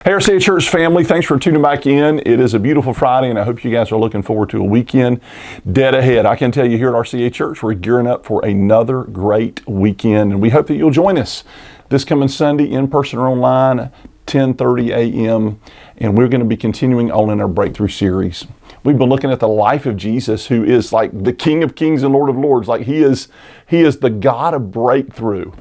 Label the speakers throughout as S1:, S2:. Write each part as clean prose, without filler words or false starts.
S1: Hey, RCA Church family, thanks for tuning back in. It is a beautiful Friday, and I hope you guys are looking forward to a weekend dead ahead. I can tell you here at RCA Church, we're gearing up for another great weekend, and we hope that you'll join us this coming Sunday, in person or online, 10:30 a.m., and we're going to be continuing on in our Breakthrough series. We've been looking at the life of Jesus, who is like the King of Kings and Lord of Lords. Like he is the God of breakthrough.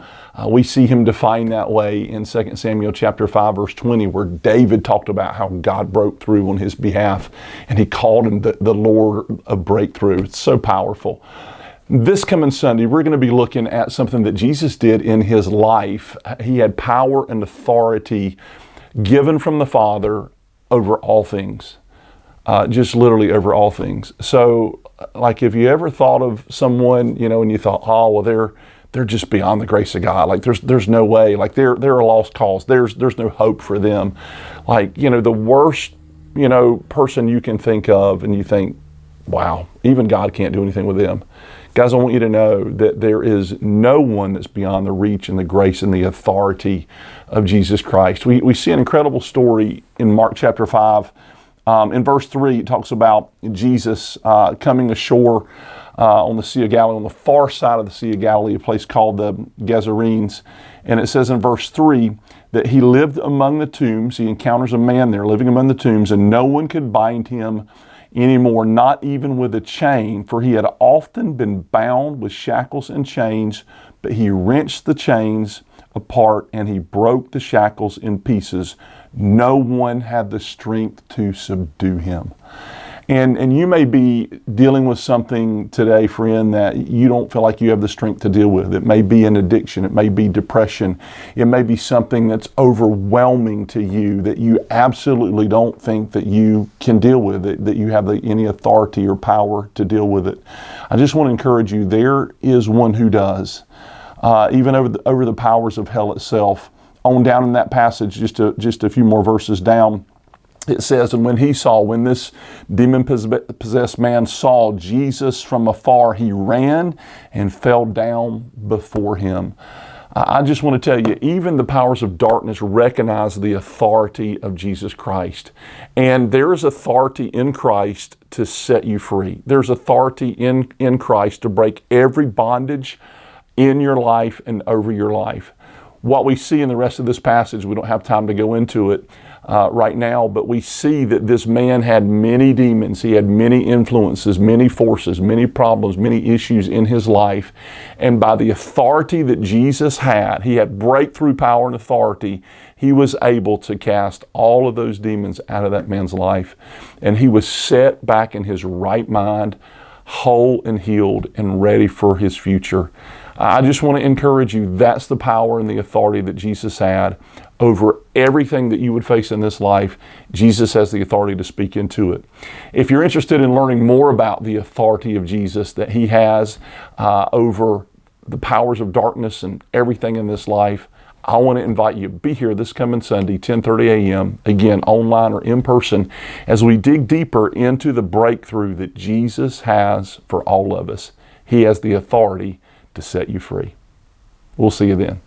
S1: We see him defined that way in 2 Samuel chapter 5, verse 20, where David talked about how God broke through on his behalf, and he called him the Lord of breakthrough. It's so powerful. This coming Sunday, we're going to be looking at something that Jesus did in his life. He had power and authority given from the Father over all things. Just literally over all things. So, like, if you ever thought of someone, and you thought, oh, well, they're just beyond the grace of God. Like, there's no way. Like, they're a lost cause. There's no hope for them. Like, the worst, person you can think of, and you think, wow, even God can't do anything with them. Guys, I want you to know that there is no one that's beyond the reach and the grace and the authority of Jesus Christ. We see an incredible story in Mark chapter 5. In verse 3, it talks about Jesus coming ashore on the Sea of Galilee, on the far side of the Sea of Galilee, a place called the Gadarenes. And it says in verse 3 that he lived among the tombs. He encounters a man there living among the tombs, and no one could bind him anymore, not even with a chain, for he had often been bound with shackles and chains, but he wrenched the chains apart and he broke the shackles in pieces. No one had the strength to subdue him. And you may be dealing with something today, friend, that you don't feel like you have the strength to deal with. It may be an addiction. It may be depression. It may be something that's overwhelming to you that you absolutely don't think that you can deal with it, that you have any authority or power to deal with it. I just want to encourage you, there is one who does. Even over the powers of hell itself. On down in that passage, just a few more verses down, it says, and when this demon-possessed man saw Jesus from afar, he ran and fell down before him. I just want to tell you, even the powers of darkness recognize the authority of Jesus Christ. And there is authority in Christ to set you free. There's authority in Christ to break every bondage in your life and over your life. What we see in the rest of this passage, we don't have time to go into it right now, but we see that this man had many demons. He had many influences, many forces, many problems, many issues in his life. And by the authority that Jesus had, he had breakthrough power and authority, he was able to cast all of those demons out of that man's life. And he was set back in his right mind, whole and healed and ready for his future. I just want to encourage you, that's the power and the authority that Jesus had over everything that you would face in this life. Jesus has the authority to speak into it. If you're interested in learning more about the authority of Jesus that he has over the powers of darkness and everything in this life, I want to invite you to be here this coming Sunday, 10:30 a.m., again, online or in person, as we dig deeper into the breakthrough that Jesus has for all of us. He has the authority to set you free. We'll see you then.